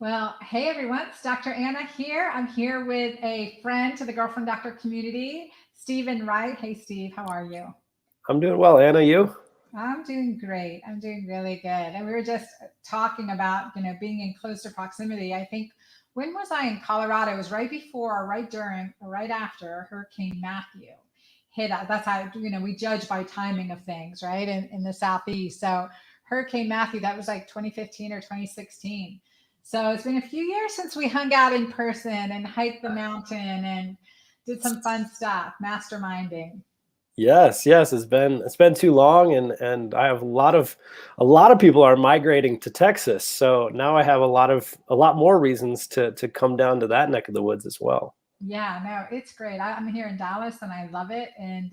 Well, hey everyone, it's Dr. Anna here. I'm here with a friend to the Girlfriend Doctor community, Stephen Wright. Hey Steve, how are you? I'm doing well, Anna. You? I'm doing great. I'm doing really good. And we were just talking about, being in closer proximity. I think when was I in Colorado? It was right before or right during or right after Hurricane Matthew hit us. That's how, we judge by timing of things, right? In the Southeast. So Hurricane Matthew, that was like 2015 or 2016. So it's been a few years since we hung out in person and hiked the mountain and did some fun stuff, masterminding. Yes. It's been too long, and I have a lot of people are migrating to Texas. So now I have a lot more reasons to come down to that neck of the woods as well. Yeah, no, it's great. I'm here in Dallas and I love it. And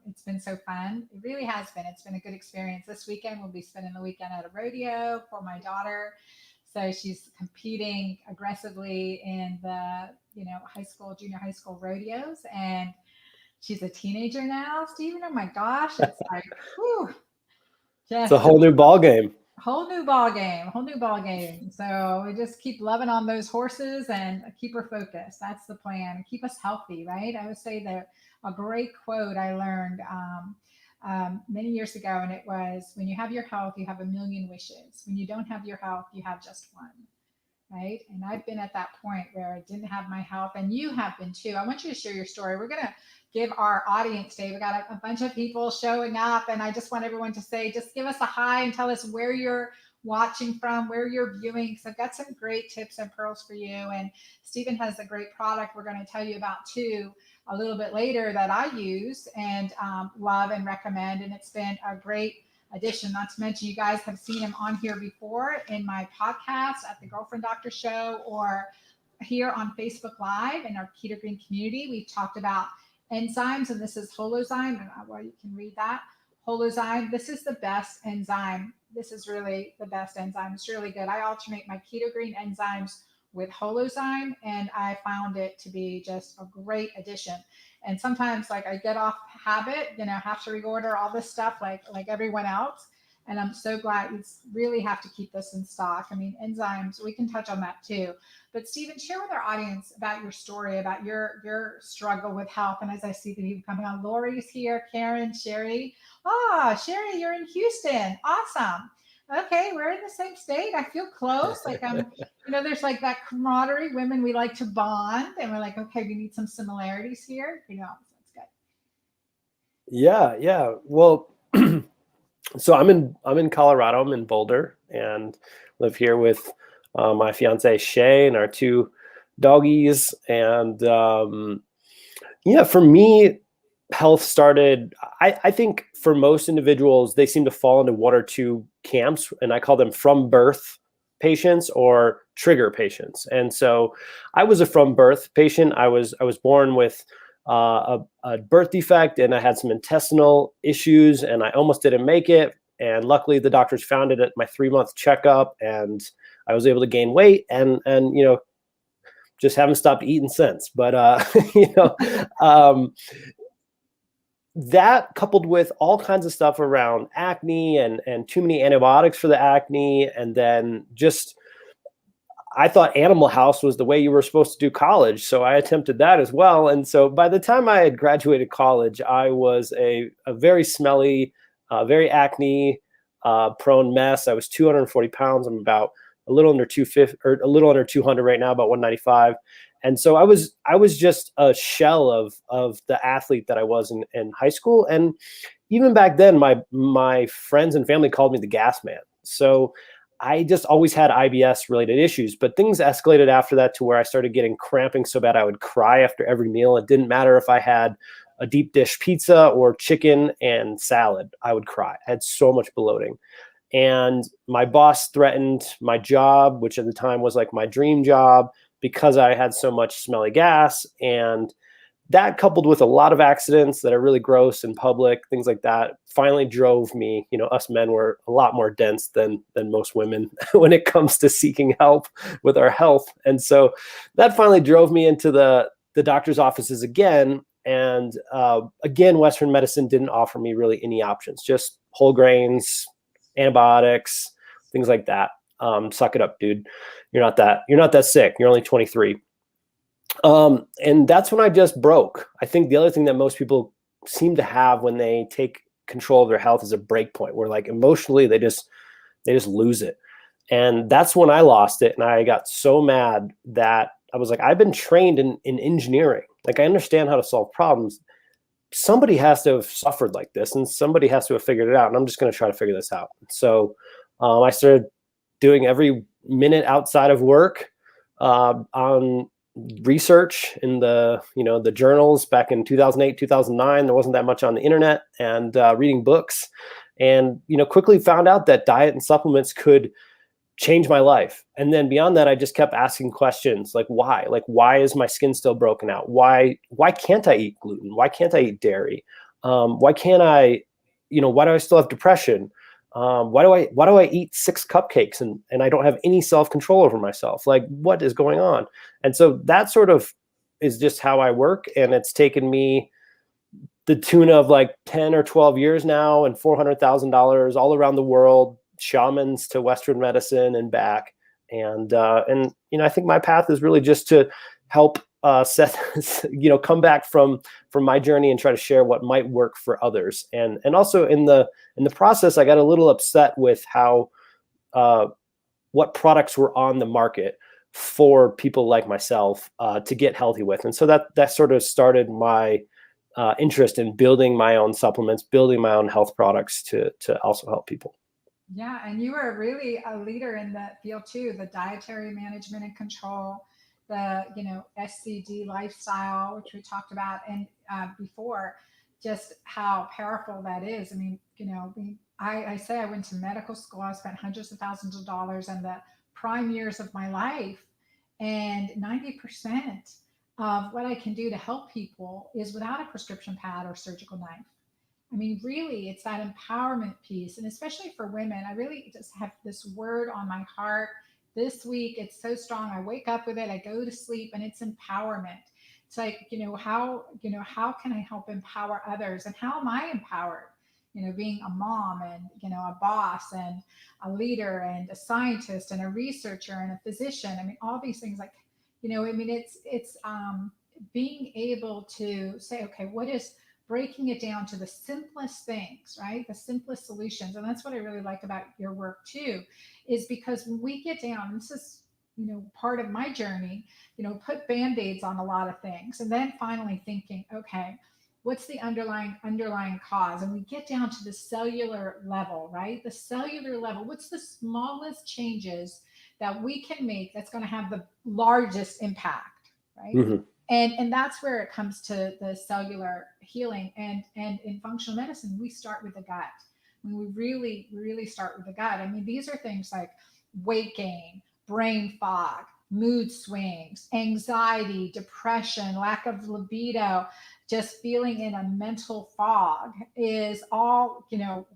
it's been so fun. It really has been. It's been a good experience. This weekend, we'll be spending the weekend at a rodeo for my daughter. So she's competing aggressively in the, junior high school rodeos. And she's a teenager now, Stephen. Oh my gosh. It's like, whew, It's a just whole new ball game. whole new ball game. So we just keep loving on those horses and keep her focused. That's the plan. Keep us healthy, right? I would say that a great quote I learned many years ago, and it was, when you have your health, you have a million wishes. When you don't have your health, you have just one. Right. And I've been at that point where I didn't have my health, and you have been too. I want you to share your story. We're going to give our audience today. We got a bunch of people showing up, and I just want everyone to say, just give us a hi and tell us where you're watching from, where you're viewing. So I've got some great tips and pearls for you. And Stephen has a great product we're going to tell you about too a little bit later that I use and love and recommend. And it's been a great addition. Not to mention, you guys have seen him on here before in my podcast at the Girlfriend Doctor Show or here on Facebook Live in our Keto Green community. We've talked about enzymes, and this is Holozyme. Well, you can read that. Holozyme. This is the best enzyme. This is really the best enzyme. It's really good. I alternate my Keto Green enzymes with Holozyme, and I found it to be just a great addition. And sometimes, like, I get off habit, have to reorder all this stuff like everyone else. And I'm so glad. You really have to keep this in stock. I mean, enzymes, we can touch on that too. But Stephen, share with our audience about your story, about your struggle with health. And as I see the people coming on, Lori's here, Karen, Sherry. Sherry, you're in Houston. Awesome. Okay, we're in the same state. I feel close. Like I'm, there's like that camaraderie. Women, we like to bond, and we're like, okay, we need some similarities here. So it's good. Yeah. Well, so I'm in Colorado. I'm in Boulder and live here with my fiance Shay and our two doggies. And for me, health started. I think for most individuals, they seem to fall into one or two camps, and I call them from birth patients or trigger patients. And so I was a from birth patient. I was born with a birth defect, and I had some intestinal issues, and I almost didn't make it. And luckily, the doctors found it at my 3-month checkup, and I was able to gain weight, and just haven't stopped eating since. But that coupled with all kinds of stuff around acne and too many antibiotics for the acne, and then just I thought Animal House was the way you were supposed to do college. So I attempted that as well. And so by the time I had graduated college, I was a very smelly, very acne prone mess. I was 240 pounds. I'm about a little under 250 or a little under 200 right now, about 195. And so I was just a shell of the athlete that I was in high school. And even back then, my friends and family called me the gas man. So I just always had IBS related issues, but things escalated after that to where I started getting cramping so bad I would cry after every meal. It didn't matter if I had a deep dish pizza or chicken and salad, I would cry. I had so much bloating. And my boss threatened my job, which at the time was like my dream job, because I had so much smelly gas. And that, coupled with a lot of accidents that are really gross in public, things like that, finally drove me. Us men were a lot more dense than most women when it comes to seeking help with our health. And so that finally drove me into the doctor's offices again. And again, Western medicine didn't offer me really any options, just whole grains, antibiotics, things like that. Suck it up, dude. You're not that sick. You're only 23. And that's when I just broke. I think the other thing that most people seem to have when they take control of their health is a break point where like emotionally they just lose it. And that's when I lost it. And I got so mad that I was like, I've been trained in engineering. Like I understand how to solve problems. Somebody has to have suffered like this and somebody has to have figured it out. And I'm just going to try to figure this out. So I started doing every minute outside of work on research in the journals back in 2008, 2009. There wasn't that much on the internet, and reading books, and quickly found out that diet and supplements could change my life. And then beyond that, I just kept asking questions like why is my skin still broken out? Why can't I eat gluten? Why can't I eat dairy? Why can't I, why do I still have depression? Why do I eat 6 cupcakes and I don't have any self-control over myself? Like, what is going on? And so that sort of is just how I work. And it's taken me the tune of like 10 or 12 years now and $400,000 all around the world, shamans to Western medicine and back. And I think my path is really just to help Seth, come back from my journey and try to share what might work for others. And also in the process, I got a little upset with how what products were on the market for people like myself to get healthy with. And so that sort of started my interest in building my own supplements, building my own health products to also help people. Yeah, and you were really a leader in that field too, the dietary management and control, the SCD lifestyle, which we talked about and before, just how powerful that is. I mean, I say I went to medical school. I spent hundreds of thousands of dollars in the prime years of my life, and 90% of what I can do to help people is without a prescription pad or surgical knife. I mean, really, it's that empowerment piece. And especially for women, I really just have this word on my heart this week. It's so strong. I wake up with it, I go to sleep, and it's empowerment. It's like, how can I help empower others? And how am I empowered? Being a mom and, a boss and a leader and a scientist and a researcher and a physician. I mean, all these things like, it's being able to say, okay, what is breaking it down to the simplest things, right? The simplest solutions. And that's what I really like about your work too, is because when we get down, this is, part of my journey, put Band-Aids on a lot of things. And then finally thinking, okay, what's the underlying cause? And we get down to the cellular level, right? The cellular level, what's the smallest changes that we can make that's going to have the largest impact, right? Mm-hmm. And that's where it comes to the cellular healing. And in functional medicine, we start with the gut. I mean, we really start with the gut. I mean, these are things like weight gain, brain fog, mood swings, anxiety, depression, lack of libido, just feeling in a mental fog is all,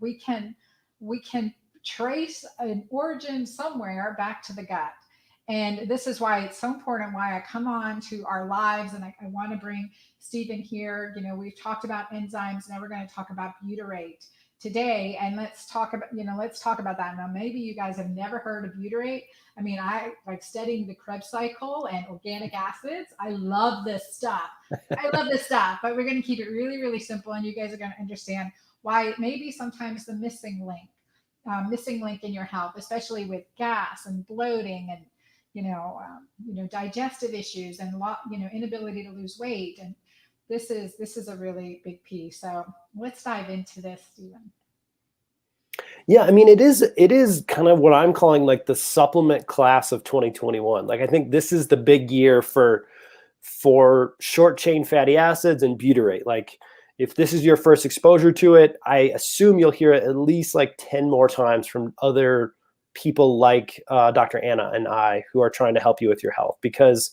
we can trace an origin somewhere back to the gut. And this is why it's so important, why I come on to our lives. And I want to bring Stephen here. We've talked about enzymes. Now we're going to talk about butyrate today. And let's talk about that. Now, maybe you guys have never heard of butyrate. I mean, I like studying the Krebs cycle and organic acids. I love this stuff. But we're going to keep it really, really simple. And you guys are going to understand why it may be sometimes the missing link in your health, especially with gas and bloating and digestive issues and inability to lose weight. And this is a really big piece. So let's dive into this, Stephen. Yeah, I mean, it is kind of what I'm calling like the supplement class of 2021. Like, I think this is the big year for short chain fatty acids and butyrate. Like, if this is your first exposure to it, I assume you'll hear it at least like 10 more times from other people like Dr. Anna and I who are trying to help you with your health, because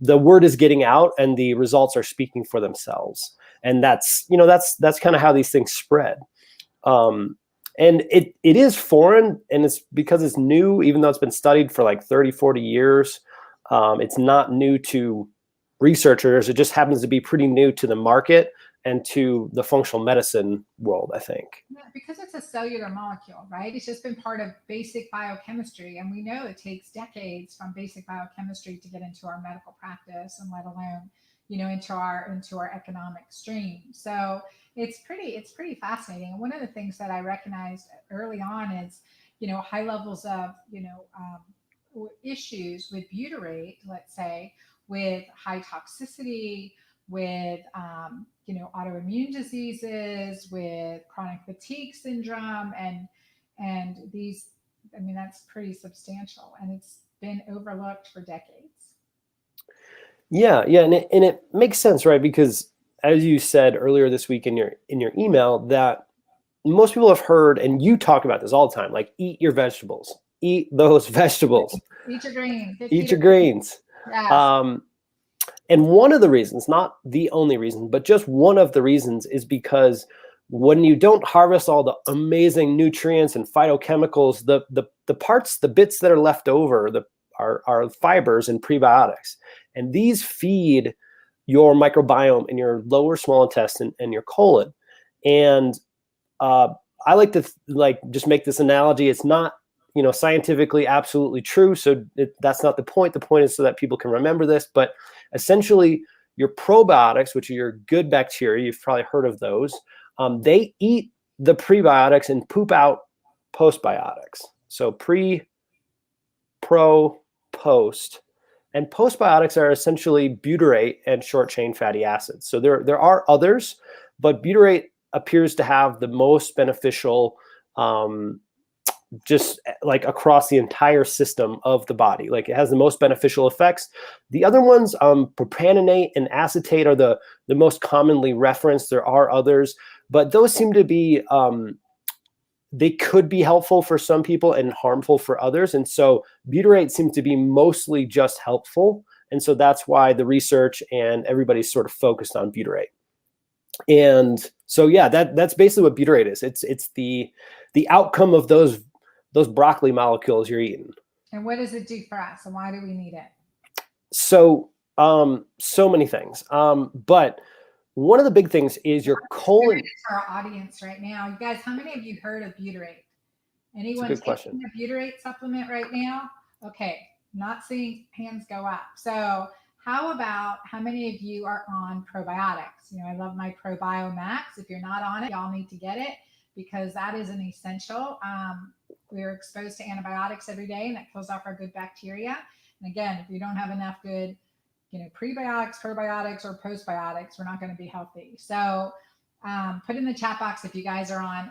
the word is getting out and the results are speaking for themselves. And that's kind of how these things spread. And it is foreign, and it's because it's new, even though it's been studied for like 30, 40 years. It's not new to researchers. It just happens to be pretty new to the market. and to the functional medicine world, I think. Yeah, because it's a cellular molecule, right? It's just been part of basic biochemistry. And we know it takes decades from basic biochemistry to get into our medical practice, and let alone, into our economic stream. So it's pretty fascinating. And one of the things that I recognized early on is, high levels of, issues with butyrate, let's say, with high toxicity, with autoimmune diseases, with chronic fatigue syndrome, and these. I mean, that's pretty substantial, and it's been overlooked for decades. Yeah, yeah, and it makes sense, right? Because as you said earlier this week in your email, that most people have heard, and you talk about this all the time, like eat your vegetables, eat those vegetables, Eat your greens. eat your greens. Yes. And one of the reasons, not the only reason, but just one of the reasons, is because when you don't harvest all the amazing nutrients and phytochemicals, the bits that are left over, are fibers and prebiotics. And these feed your microbiome in your lower small intestine and your colon. And I like to just make this analogy. It's not, scientifically absolutely true. So that's not the point. The point is so that people can remember this. But essentially, your probiotics, which are your good bacteria, you've probably heard of those, they eat the prebiotics and poop out postbiotics. So pre, pro, post. And postbiotics are essentially butyrate and short chain fatty acids. So there are others, but butyrate appears to have the most beneficial, just like across the entire system of the body. Like, it has the most beneficial effects. The other ones, propionate and acetate, are the most commonly referenced. There are others, but those seem to be, they could be helpful for some people and harmful for others. And so butyrate seems to be mostly just helpful. And so that's why the research and everybody's sort of focused on butyrate. And so, yeah, that's basically what butyrate is. It's the outcome of those broccoli molecules you're eating. And what does it do for us, and why do we need it? So, so many things. But one of the big things is your colon. For our audience right now, you guys, how many of you heard of butyrate? Anyone That's a good question. taking a butyrate supplement right now? Okay, not seeing hands go up. So how many of you are on probiotics? I love my ProBio Max. If you're not on it, y'all need to get it, because that is an essential. We're exposed to antibiotics every day, and that kills off our good bacteria. And again, if we don't have enough good, prebiotics, probiotics, or postbiotics, we're not going to be healthy. So put in the chat box if you guys are on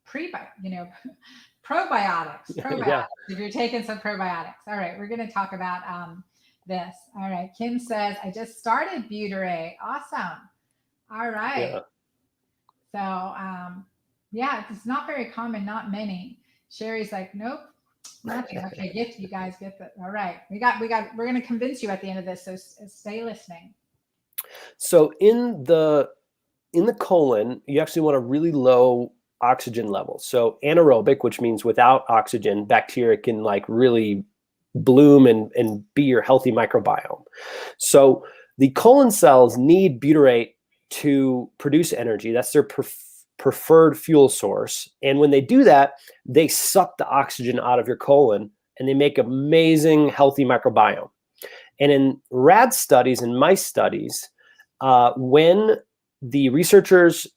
probiotics. Yeah. If you're taking some probiotics. All right, we're going to talk about this. All right, Kim says, I just started butyrate. Awesome. All right. Yeah. So yeah, it's not very common, not many. Sherry's like, nope, nothing. Okay, you guys get that. All right, we're going to convince you at the end of this, so stay listening. So in the colon, you actually want a really low oxygen level. So anaerobic, which means without oxygen, bacteria can really bloom and be your healthy microbiome. So the colon cells need butyrate to produce energy. That's their preferred fuel source. And when they do that, they suck the oxygen out of your colon, and they make amazing healthy microbiome. And in rat studies and mice studies, when the researchers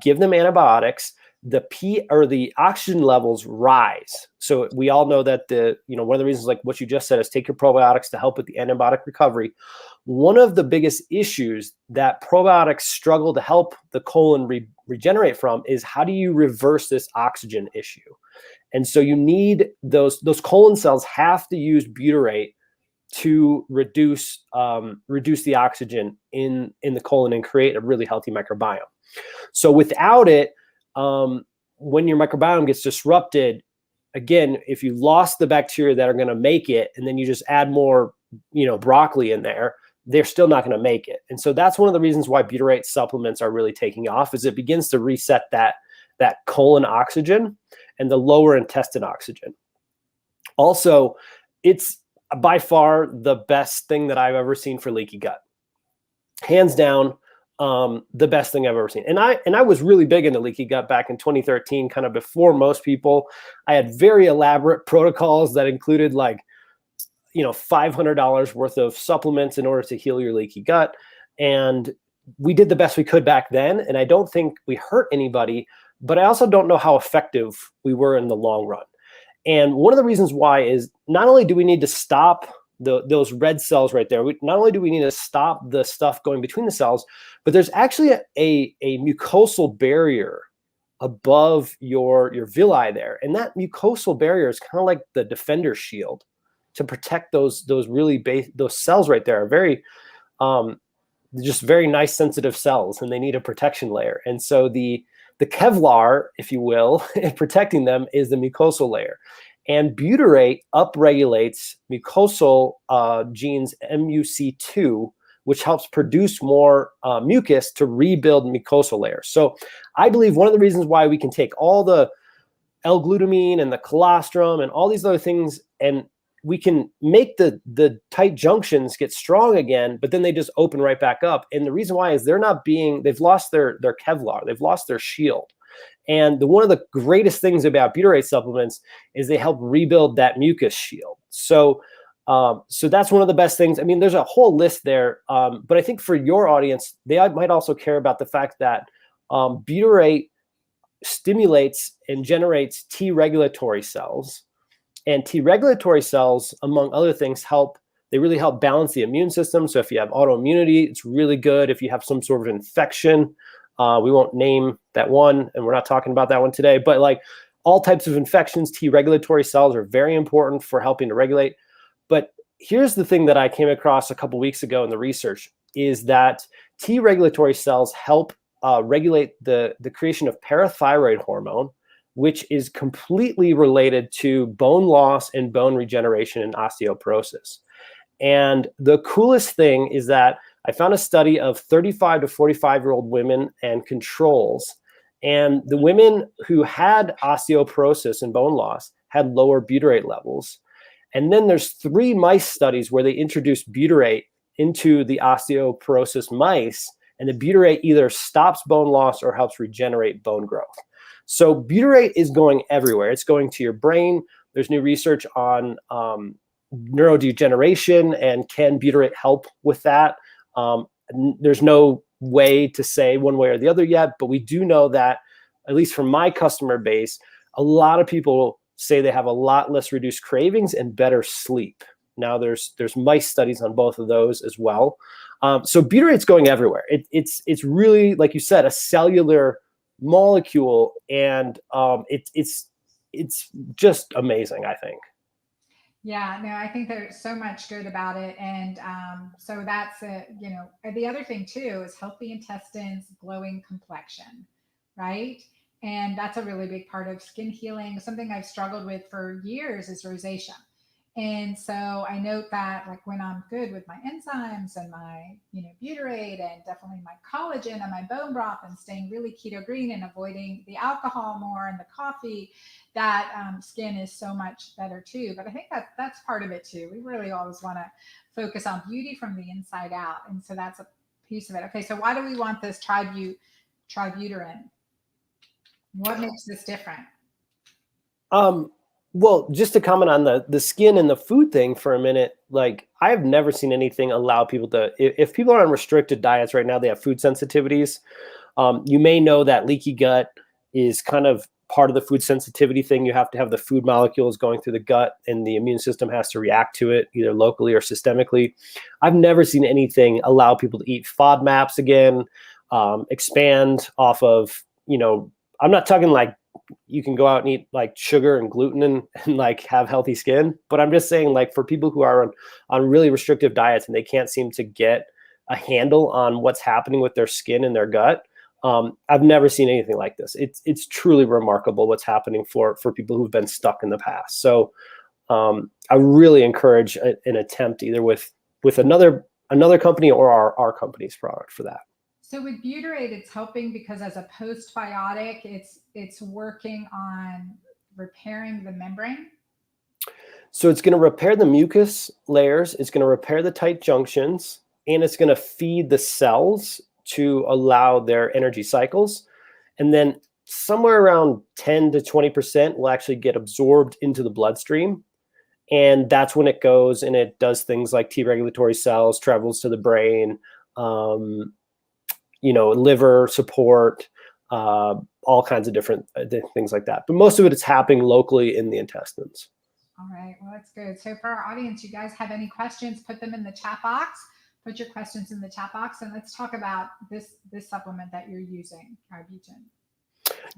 give them antibiotics, the oxygen levels rise. So we all know that one of the reasons, like what you just said, is take your probiotics to help with the antibiotic recovery. One of the biggest issues that probiotics struggle to help the colon regenerate from is, how do you reverse this oxygen issue? And so you need those colon cells have to use butyrate to reduce the oxygen in the colon and create a really healthy microbiome. So without it, when your microbiome gets disrupted, again, if you lost the bacteria that are going to make it, and then you just add more, broccoli in there, they're still not going to make it. And so that's one of the reasons why butyrate supplements are really taking off, is it begins to reset that colon oxygen and the lower intestine oxygen. Also, it's by far the best thing that I've ever seen for leaky gut. Hands down, the best thing I've ever seen. And I was really big into leaky gut back in 2013, kind of before most people. I had very elaborate protocols that included like, $500 worth of supplements in order to heal your leaky gut. And we did the best we could back then. And I don't think we hurt anybody, but I also don't know how effective we were in the long run. And one of the reasons why is not only do we need to stop those red cells right there, not only do we need to stop the stuff going between the cells, but there's actually a mucosal barrier above your villi there. And that mucosal barrier is kind of like the defender shield to protect those cells right there are very, just very nice sensitive cells, and they need a protection layer. And so the Kevlar, if you will, in protecting them is the mucosal layer. And butyrate upregulates mucosal genes MUC2, which helps produce more mucus to rebuild mucosal layers. So I believe one of the reasons why we can take all the L-glutamine and the colostrum and all these other things, and we can make the tight junctions get strong again, but then they just open right back up. And the reason why is they've lost their Kevlar, they've lost their shield. And one of the greatest things about butyrate supplements is they help rebuild that mucus shield. So that's one of the best things. I mean, there's a whole list there, but I think for your audience, they might also care about the fact that butyrate stimulates and generates T regulatory cells. And T regulatory cells, among other things, they really help balance the immune system. So if you have autoimmunity, it's really good. If you have some sort of infection, we won't name that one, and we're not talking about that one today, but like all types of infections, T regulatory cells are very important for helping to regulate. But here's the thing that I came across a couple weeks ago in the research is that T regulatory cells help regulate the creation of parathyroid hormone, which is completely related to bone loss and bone regeneration and osteoporosis. And the coolest thing is that I found a study of 35 to 45-year-old women and controls, and the women who had osteoporosis and bone loss had lower butyrate levels. And then there's 3 mice studies where they introduced butyrate into the osteoporosis mice, and the butyrate either stops bone loss or helps regenerate bone growth. So butyrate is going everywhere. It's going to your brain. There's new research on neurodegeneration, and can butyrate help with that? There's no way to say one way or the other yet, but we do know that, at least from my customer base, a lot of people say they have a lot less reduced cravings and better sleep. Now there's mice studies on both of those as well. So butyrate's going everywhere. It's really, like you said, a cellular molecule, and it's just amazing, I think. Yeah, no, I think there's so much good about it. And so that's the other thing too is healthy intestines, glowing complexion, right? And that's a really big part of skin healing. Something I've struggled with for years is rosacea. And so I note that like when I'm good with my enzymes and my, butyrate and definitely my collagen and my bone broth and staying really keto green and avoiding the alcohol more and the coffee, that skin is so much better too. But I think that's part of it too. We really always want to focus on beauty from the inside out. And so that's a piece of it. Okay, so why do we want this tributylin? What makes this different? Well, just to comment on the skin and the food thing for a minute, like I have never seen anything allow people to, if people are on restricted diets right now, they have food sensitivities. You may know that leaky gut is kind of part of the food sensitivity thing. You have to have the food molecules going through the gut, and the immune system has to react to it either locally or systemically. I've never seen anything allow people to eat FODMAPs again, expand off of, I'm not talking like you can go out and eat like sugar and gluten and like have healthy skin. But I'm just saying, like, for people who are on really restrictive diets and they can't seem to get a handle on what's happening with their skin and their gut, I've never seen anything like this. It's truly remarkable what's happening for people who've been stuck in the past. So I really encourage an attempt either with another company or our company's product for that. So with butyrate, it's helping because as a postbiotic, it's working on repairing the membrane. So it's going to repair the mucus layers. It's going to repair the tight junctions, and it's going to feed the cells to allow their energy cycles. And then somewhere around 10 to 20% will actually get absorbed into the bloodstream. And that's when it goes and it does things like T regulatory cells, travels to the brain, liver support, all kinds of different things like that. But most of it is happening locally in the intestines. All right. Well, that's good. So for our audience, you guys have any questions, put them in the chat box. Put your questions in the chat box, and let's talk about this supplement that you're using, Tributin.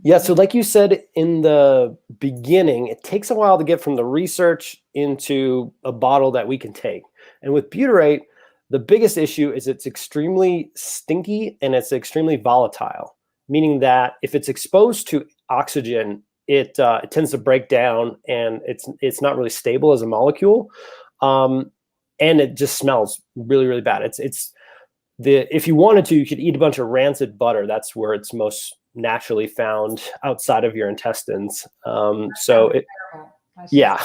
Yeah, so like you said in the beginning, it takes a while to get from the research into a bottle that we can take. And with butyrate, the biggest issue is it's extremely stinky and it's extremely volatile, meaning that if it's exposed to oxygen, it tends to break down and it's not really stable as a molecule. And it just smells really, really bad. If you wanted to, you could eat a bunch of rancid butter. That's where it's most naturally found outside of your intestines.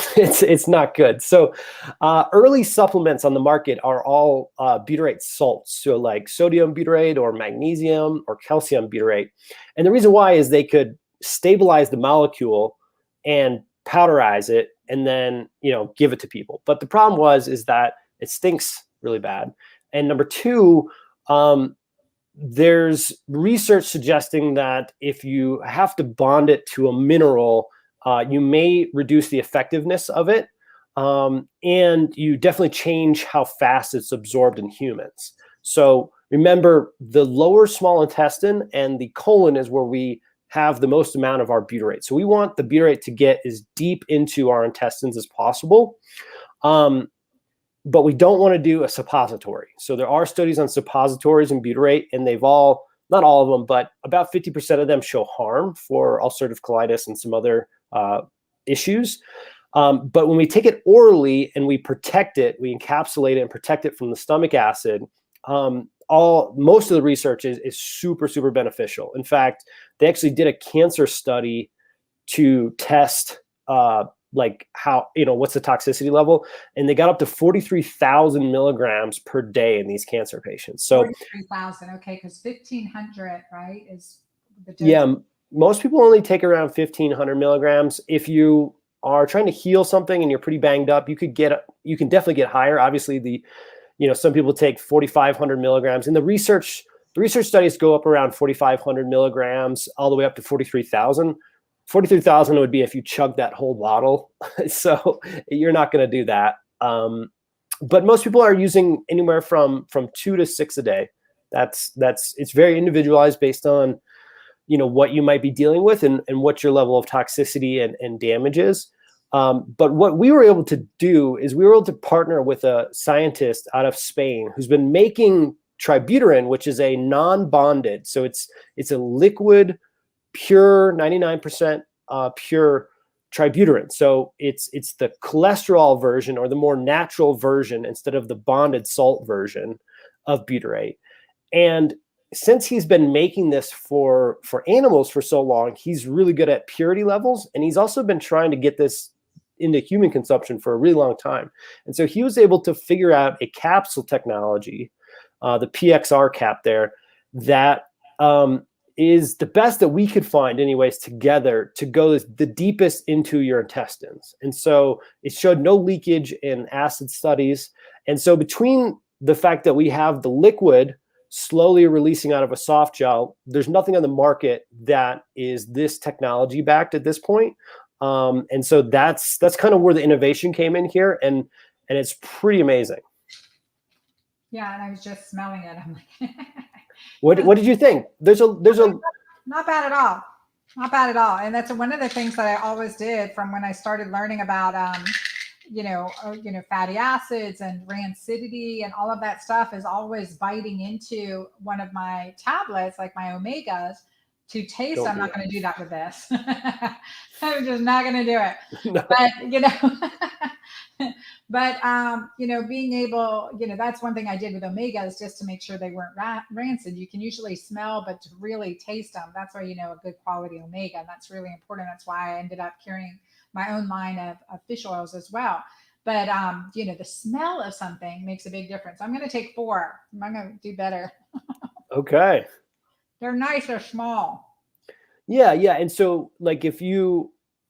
It's not good. So early supplements on the market are all butyrate salts. So like sodium butyrate or magnesium or calcium butyrate. And the reason why is they could stabilize the molecule and powderize it and then, give it to people. But the problem is that it stinks really bad. And number two, there's research suggesting that if you have to bond it to a mineral, you may reduce the effectiveness of it. And you definitely change how fast it's absorbed in humans. So remember, the lower small intestine and the colon is where we have the most amount of our butyrate. So we want the butyrate to get as deep into our intestines as possible. But we don't want to do a suppository. So there are studies on suppositories and butyrate, and they've not all of them, but about 50% of them show harm for ulcerative colitis and some other issues. But when we take it orally and we protect it, we encapsulate it and protect it from the stomach acid, most of the research is super, super beneficial. In fact, they actually did a cancer study to test how, what's the toxicity level? And they got up to 43,000 milligrams per day in these cancer patients. So 43,000, okay, because 1,500, right, is the dose. Yeah, most people only take around 1,500 milligrams. If you are trying to heal something and you're pretty banged up, you can definitely get higher. Obviously, some people take 4,500 milligrams. And the research studies go up around 4,500 milligrams all the way up to 43,000. 43,000 would be if you chug that whole bottle. So you're not going to do that. But most people are using anywhere from 2 to 6 a day. It's very individualized based on, what you might be dealing with and what your level of toxicity and damage is. But what we were able to do is we were able to partner with a scientist out of Spain who's been making tributyrin, which is a non-bonded. So it's a liquid, pure 99% pure tributyrin. So it's the cholesterol version or the more natural version instead of the bonded salt version of butyrate. And since he's been making this for animals for so long, he's really good at purity levels. And he's also been trying to get this into human consumption for a really long time. And so he was able to figure out a capsule technology, the PXR cap there, that is the best that we could find anyways together to go the deepest into your intestines. And so it showed no leakage in acid studies. And so between the fact that we have the liquid slowly releasing out of a soft gel, there's nothing on the market that is this technology backed at this point. And so that's kind of where the innovation came in here. And it's pretty amazing. Yeah. And I was just smelling it. I'm like, What did you think? There's a not bad at all. Not bad at all. And that's one of the things that I always did from when I started learning about, fatty acids and rancidity and all of that stuff is always biting into one of my tablets, like my omegas, to taste. I'm not going to do that with this. I'm just not going to do it. No. But, being able, that's one thing I did with omegas just to make sure they weren't rancid. You can usually smell, but to really taste them, that's why, a good quality omega. And that's really important. That's why I ended up carrying my own line of fish oils as well. But, the smell of something makes a big difference. I'm going to take 4. I'm going to do better. Okay. They're nice, they're small. Yeah, yeah. And so like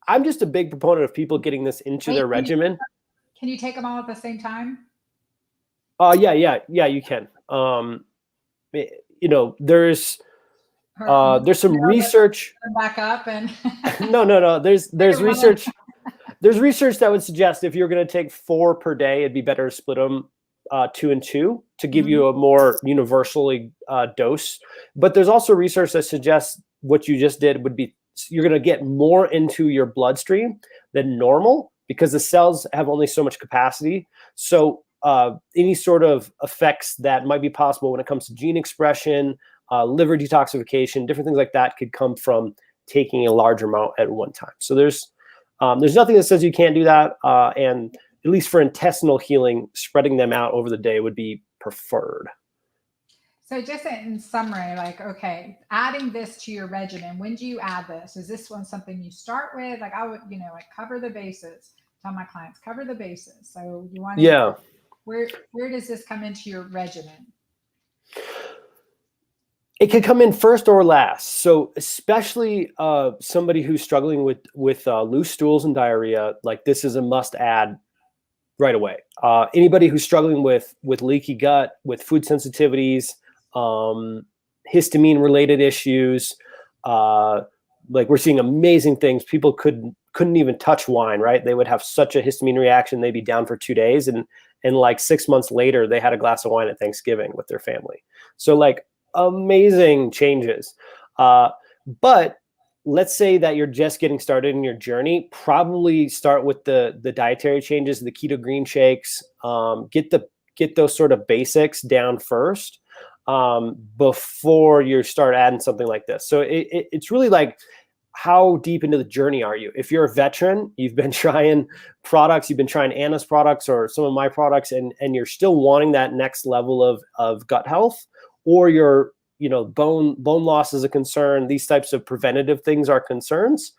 I'm just a big proponent of people getting this into Wait, their regimen. can you take them all at the same time? Yeah, you can. There's Or there's some research. back up and No. There's research. There's research that would suggest if you're going to take 4 per day, it'd be better to split them 2 and 2 to give you a more universally dose. But there's also research that suggests what you just did would be you're going to get more into your bloodstream than normal because the cells have only so much capacity. So any sort of effects that might be possible when it comes to gene expression, liver detoxification, different things like that could come from taking a large amount at one time. So there's nothing that says you can't do that. And at least for intestinal healing, spreading them out over the day would be preferred. So just in summary, like, okay, adding this to your regimen, when do you add this? Is this one something you start with? Like I would, like cover the bases. Tell my clients, cover the bases. So you want to, yeah. Where does this come into your regimen? It could come in first or last. So especially somebody who's struggling with loose stools and diarrhea, like this is a must add right away. Anybody who's struggling with leaky gut, with food sensitivities, histamine related issues, like we're seeing amazing things. People couldn't even touch wine, right? They would have such a histamine reaction. They'd be down for 2 days. And like 6 months later, they had a glass of wine at Thanksgiving with their family. So like amazing changes. But let's say that you're just getting started in your journey, probably start with the dietary changes, the keto green shakes, get those sort of basics down first before you start adding something like this. So it's really like, how deep into the journey are you? If you're a veteran, you've been trying products, you've been trying Anna's products or some of my products, and you're still wanting that next level of gut health, or your bone loss is a concern, these types of preventative things are concerns,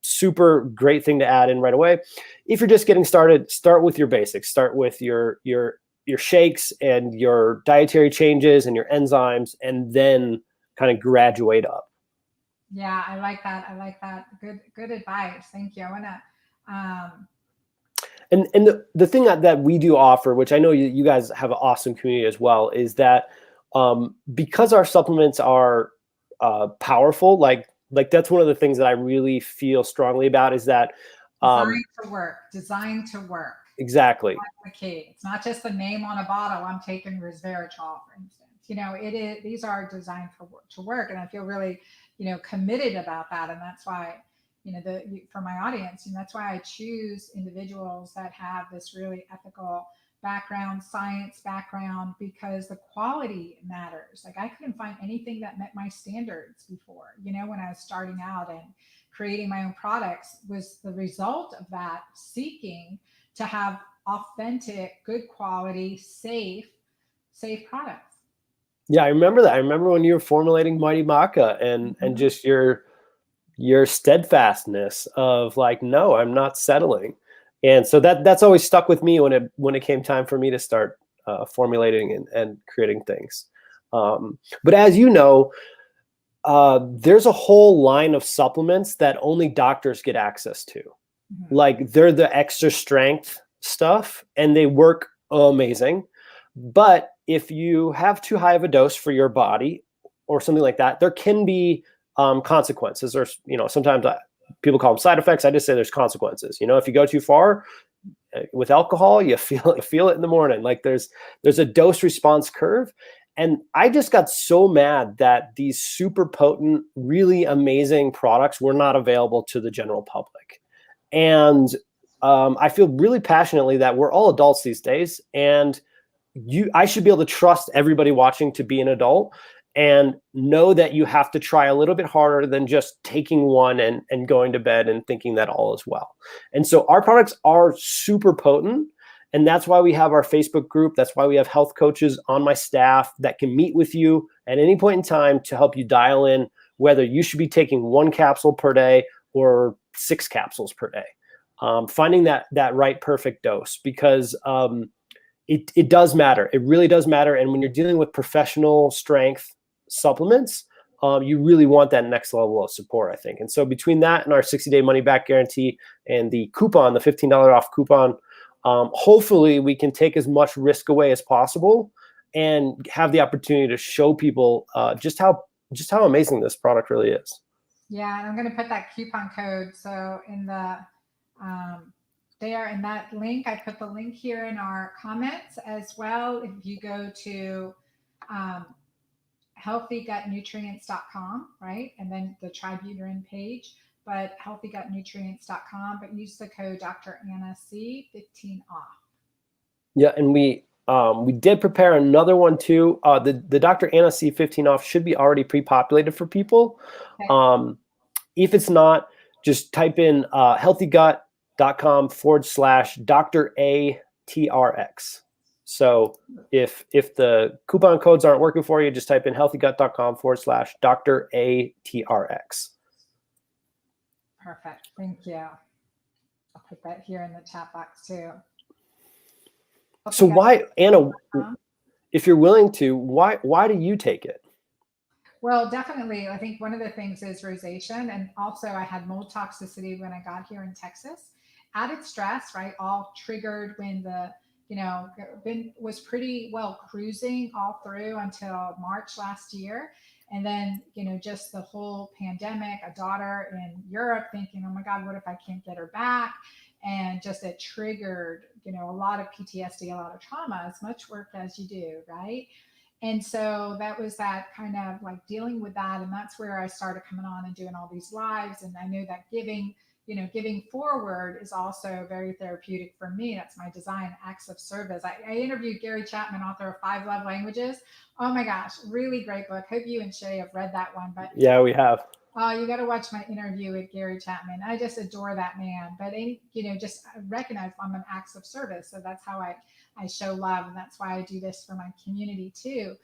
super great thing to add in right away. If you're just getting started, start with your basics. Start with your shakes and your dietary changes and your enzymes, and then kind of graduate up. Yeah, I like that. Good advice. Thank you. I want to And the thing that we do offer, which I know you guys have an awesome community as well, is that because our supplements are powerful, like that's one of the things that I really feel strongly about, is that designed to work. Exactly. That's the key. It's not just the name on a bottle. I'm taking resveratrol, for instance. These are designed to work, and I feel really committed about that. And that's why for my audience, that's why I choose individuals that have this really ethical background, science background, because the quality matters. Like I couldn't find anything that met my standards before, when I was starting out and creating my own products, was the result of that seeking to have authentic, good quality, safe products. Yeah, I remember that. I remember when you were formulating Mighty Maca and just your steadfastness of like, no, I'm not settling. And so that's always stuck with me when it came time for me to start formulating and creating things. But as you know, there's a whole line of supplements that only doctors get access to. Like they're the extra strength stuff and they work amazing. But if you have too high of a dose for your body or something like that, there can be consequences, or sometimes people call them side effects. I just say there's consequences. If you go too far with alcohol, you feel it in the morning. Like there's a dose response curve. And I just got so mad that these super potent, really amazing products were not available to the general public. And I feel really passionately that we're all adults these days, and I should be able to trust everybody watching to be an adult and know that you have to try a little bit harder than just taking one and going to bed and thinking that all is well. And so our products are super potent. And that's why we have our Facebook group. That's why we have health coaches on my staff that can meet with you at any point in time to help you dial in whether you should be taking 1 capsule per day or 6 capsules per day. Finding that right perfect dose, because it does matter. It really does matter. And when you're dealing with professional strength supplements, you really want that next level of support, I think. And so between that and our 60-day money back guarantee and the coupon, the $15 off coupon, hopefully we can take as much risk away as possible and have the opportunity to show people just how amazing this product really is. Yeah, and I'm going to put that coupon code. So in the there in that link, I put the link here in our comments as well. If you go to healthygutnutrients.com, right? And then the Tributylin page, but healthygutnutrients.com, but use the code Dr. Anna C 15 off. Yeah, and we did prepare another one too. The Dr. Anna C 15 off should be already pre-populated for people. Okay. If it's not, just type in healthygut.com/Dr. A TRX. So if the coupon codes aren't working for you, just type in healthygut.com/Dr. A TRX. Perfect. Thank you. I'll put that here in the chat box too. So why, Anna, if you're willing to, why do you take it? Well, definitely. I think one of the things is rosacea. And also I had mold toxicity when I got here in Texas. Added stress, right? All triggered when the, was pretty well cruising all through until March last year. And then, just the whole pandemic, a daughter in Europe thinking, oh my God, what if I can't get her back? And just it triggered, a lot of PTSD, a lot of trauma, as much work as you do, right? And so that was that kind of like dealing with that. And that's where I started coming on and doing all these lives. And I know that giving forward is also very therapeutic for me. That's my design, acts of service. I interviewed Gary Chapman, author of 5 Love Languages. Oh my gosh, really great book. Hope you and Shay have read that one. But yeah, we have. You got to watch my interview with Gary Chapman. I just adore that man. But just recognize I'm an acts of service. So that's how I show love, and that's why I do this for my community too.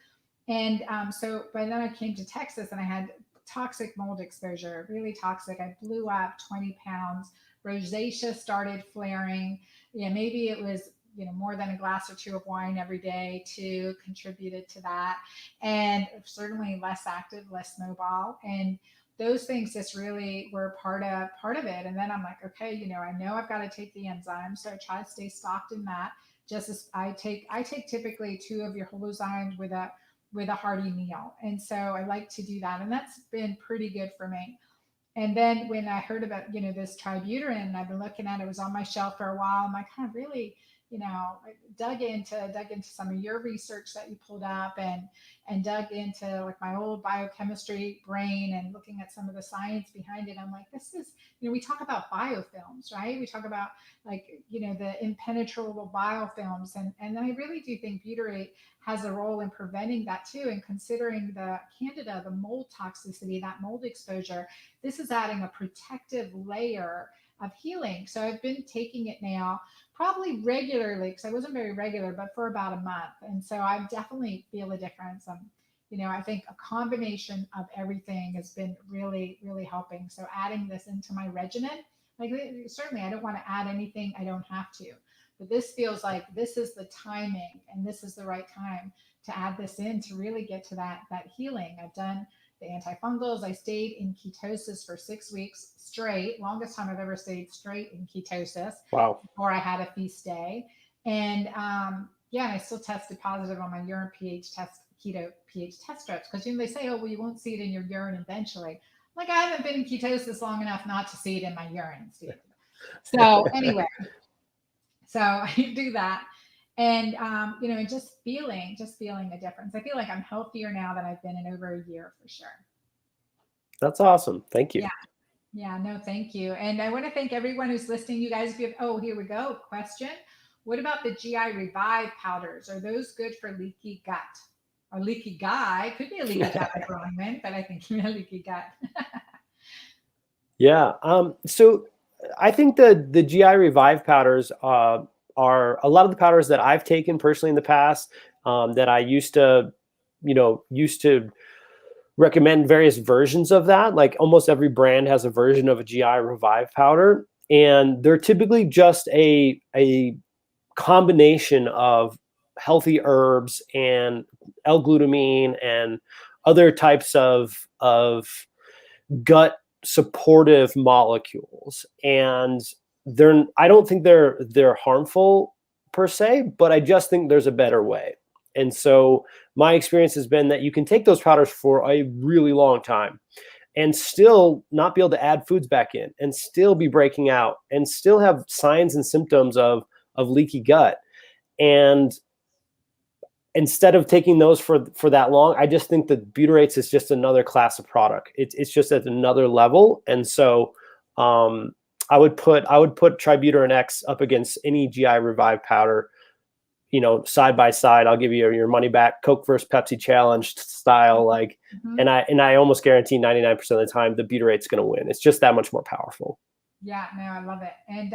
And but then I came to Texas and I had toxic mold exposure, really toxic. I blew up 20 pounds. Rosacea started flaring. Yeah, maybe it was more than a glass or 2 of wine every day too contributed to that, and certainly less active, less mobile, and those things just really were part of it. And then I'm like, okay, I know I've got to take the enzymes, so I try to stay stocked in that. Just as I take typically 2 of your holozymes with a hearty meal, and so I like to do that, and that's been pretty good for me. And then when I heard about this Tributylin, I've been looking at it, was on my shelf for a while, and I kind of really I dug into some of your research that you pulled up, and dug into like my old biochemistry brain and looking at some of the science behind it. I'm like, this is, we talk about biofilms, right? We talk about like, the impenetrable biofilms. And I really do think butyrate has a role in preventing that too. And considering the candida, the mold toxicity, that mold exposure, this is adding a protective layer of healing. So I've been taking it now probably regularly, because I wasn't very regular, but for about a month. And so I definitely feel a difference. I think a combination of everything has been really, really helping. So adding this into my regimen, like certainly I don't want to add anything I don't have to, but this feels like this is the timing and this is the right time to add this in to really get to that healing. I've done the antifungals. I stayed in ketosis for 6 weeks straight, longest time I've ever stayed straight in ketosis. Wow. Before I had a feast day. And I still tested positive on my urine pH test, keto pH test strips, because they say, oh, well, you won't see it in your urine eventually. Like, I haven't been in ketosis long enough not to see it in my urine, Steve. So anyway, so I do that. And, just feeling a difference. I feel like I'm healthier now than I've been in over a year for sure. That's awesome. Thank you. Yeah, no, thank you. And I want to thank everyone who's listening. You guys, here we go. Question. What about the GI Revive powders? Are those good for leaky gut? Or leaky guy? Could be a leaky gut alignment, but I think you mean leaky gut. Yeah. So I think the GI Revive powders are a lot of the powders that I've taken personally in the past, that I used to recommend various versions of that. Like almost every brand has a version of a GI Revive powder, and they're typically just a combination of healthy herbs and L-glutamine and other types of gut supportive molecules. And I don't think they're harmful per se, but I just think there's a better way. And so my experience has been that you can take those powders for a really long time and still not be able to add foods back in, and still be breaking out, and still have signs and symptoms of leaky gut. And instead of taking those for that long, I just think that butyrates is just another class of product. It's just at another level. And so I would put Tributyrin X up against any GI Revive powder, side by side. I'll give you your money back, Coke versus Pepsi challenge style. Like, and I almost guarantee 99% of the time the butyrate's going to win. It's just that much more powerful. Yeah, no, I love it. And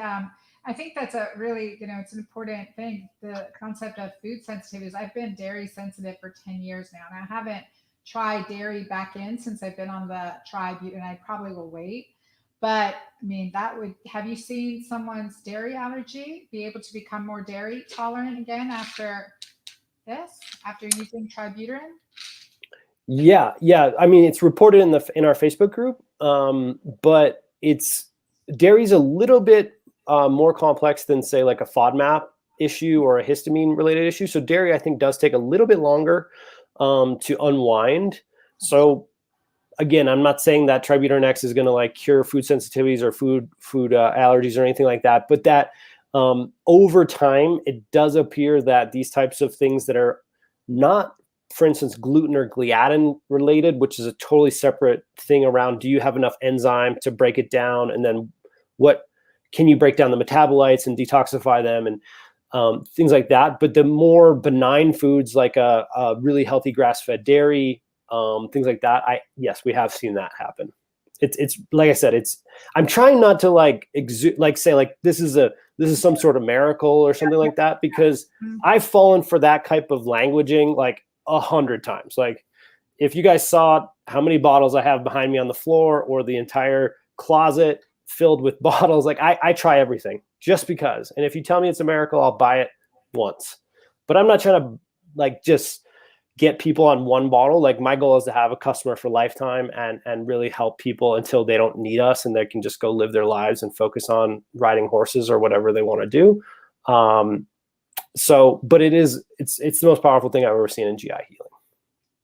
I think that's a really, it's an important thing. The concept of food sensitivities. I've been dairy sensitive for 10 years now, and I haven't tried dairy back in since I've been on the Tributyrin, and I probably will wait. But I mean, have you seen someone's dairy allergy be able to become more dairy tolerant again after using Tributyrin? Yeah. I mean, it's reported in our Facebook group, but dairy's a little bit more complex than, say, like a FODMAP issue or a histamine related issue. So dairy, I think, does take a little bit longer to unwind. So again, I'm not saying that Tributyrin X is going to like cure food sensitivities or food allergies or anything like that, but that over time, it does appear that these types of things that are not, for instance, gluten or gliadin related, which is a totally separate thing around, do you have enough enzyme to break it down? And then what can you break down the metabolites and detoxify them and things like that? But the more benign foods like a really healthy grass-fed dairy, things like that, yes, we have seen that happen. It's like I said, I'm trying not to say this is some sort of miracle or something like that, because I've fallen for that type of languaging like 100 times. Like, if you guys saw how many bottles I have behind me on the floor, or the entire closet filled with bottles, like I try everything just because. And if you tell me it's a miracle, I'll buy it once. But I'm not trying to like just get people on one bottle. Like, my goal is to have a customer for lifetime and really help people until they don't need us and they can just go live their lives and focus on riding horses or whatever they want to do. But it's the most powerful thing I've ever seen in GI healing.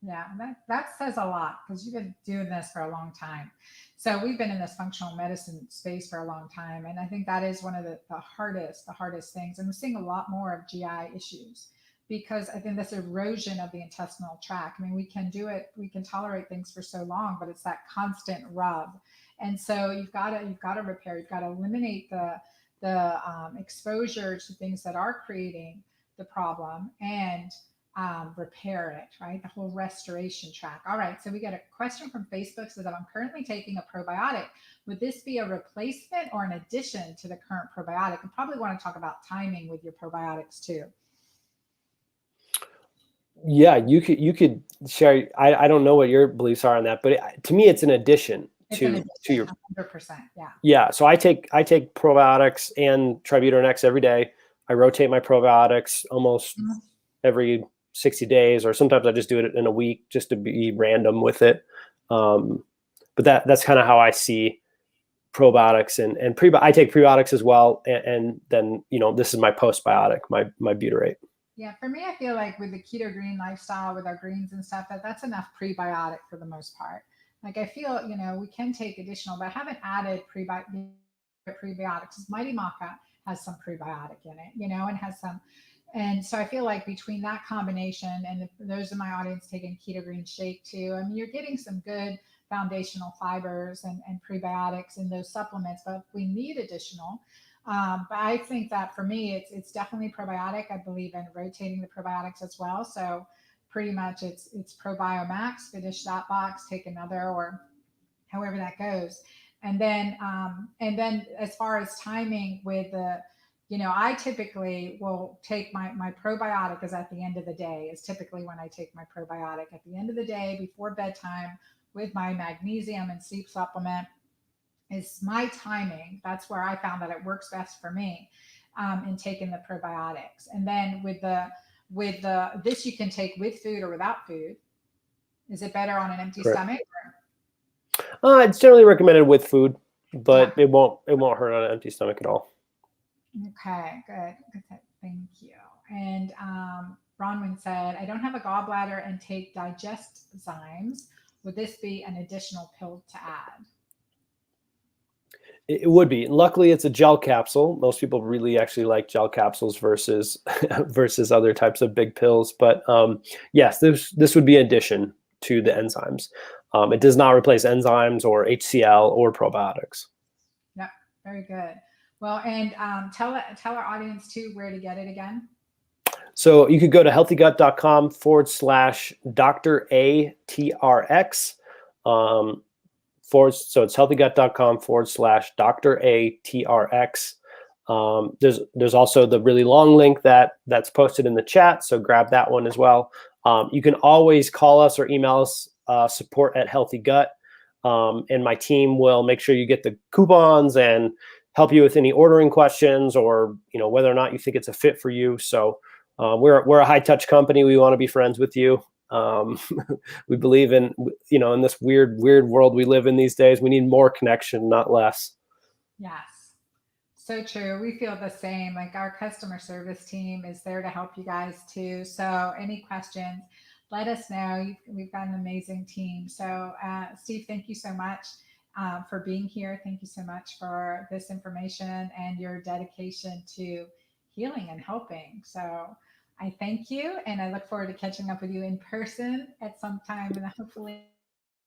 Yeah, that says a lot, because you've been doing this for a long time. So we've been in this functional medicine space for a long time. And I think that is one of the hardest things. And we're seeing a lot more of GI issues, because I think this erosion of the intestinal tract. I mean, we can do it, we can tolerate things for so long, but it's that constant rub. And so you've got to repair, you've got to eliminate the exposure to things that are creating the problem, and repair it, right? The whole restoration track. All right. So we got a question from Facebook. Says, I'm currently taking a probiotic. Would this be a replacement or an addition to the current probiotic? And probably want to talk about timing with your probiotics too. Yeah, you could share. I don't know what your beliefs are on that, but to me, it's an addition to your 100%. Yeah. Yeah. So I take probiotics and Tributyrin X every day. I rotate my probiotics almost every 60 days, or sometimes I just do it in a week just to be random with it. But that's kind of how I see probiotics and I take prebiotics as well. And then, this is my postbiotic, my butyrate. Yeah, for me, I feel like with the keto green lifestyle, with our greens and stuff, that's enough prebiotic for the most part. Like, I feel, we can take additional, but I haven't added prebiotics. Mighty Maca has some prebiotic in it, and has some. And so I feel like between that combination, and those in my audience taking keto green shake too, I mean, you're getting some good foundational fibers and prebiotics in those supplements, but we need additional. But I think that for me, it's definitely probiotic. I believe in rotating the probiotics as well. So pretty much it's ProBiomax, finish that box, take another, or however that goes. And then as far as timing with the, I typically will take my probiotic is at the end of the day, is typically when I take my probiotic at the end of the day before bedtime, with my magnesium and sleep supplement. Is my timing. That's where I found that it works best for me in taking the probiotics. And then with the with this you can take with food or without food. Is it better on an empty Correct. stomach? It's generally recommended with food, but Yeah. it won't hurt on an empty stomach at all. Okay, good. Good. Thank you. And Bronwyn said, I don't have a gallbladder and take digestzymes. Would this be an additional pill to add? It would be. Luckily, it's a gel capsule. Most people really actually like gel capsules versus versus other types of big pills. But yes, this would be an addition to the enzymes. It does not replace enzymes or HCl or probiotics. Yep, very good. Well, and tell our audience too where to get it again. So you could go to healthygut.com/Dr. ATRX. So it's healthygut.com/Dr. ATRX. There's also the really long link that's posted in the chat. So grab that one as well. You can always call us or email us support@healthygut. And my team will make sure you get the coupons and help you with any ordering questions or, whether or not you think it's a fit for you. So we're a high touch company. We want to be friends with you. We believe in, in this weird world we live in these days, we need more connection, not less. Yes, so true. We feel the same. Like our customer service team is there to help you guys too. So any questions, let us know. We've got an amazing team. So Steve, thank you so much for being here. Thank you so much for this information and your dedication to healing and helping. So I thank you, and I look forward to catching up with you in person at some time in the hopefully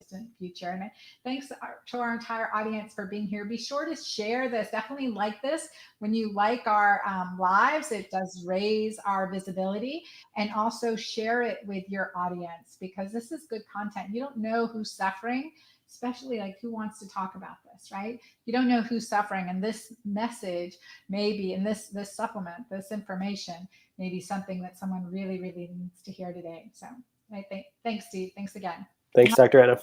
distant future. And thanks to our entire audience for being here. Be sure to share this. Definitely like this. When you like our lives, it does raise our visibility, and also share it with your audience because this is good content. You don't know who's suffering, especially like who wants to talk about this, right? You don't know who's suffering, and this message maybe, and this supplement, this information, maybe something that someone really, really needs to hear today. So I think, thanks, Steve. Thanks again. Thanks, Dr. Anna.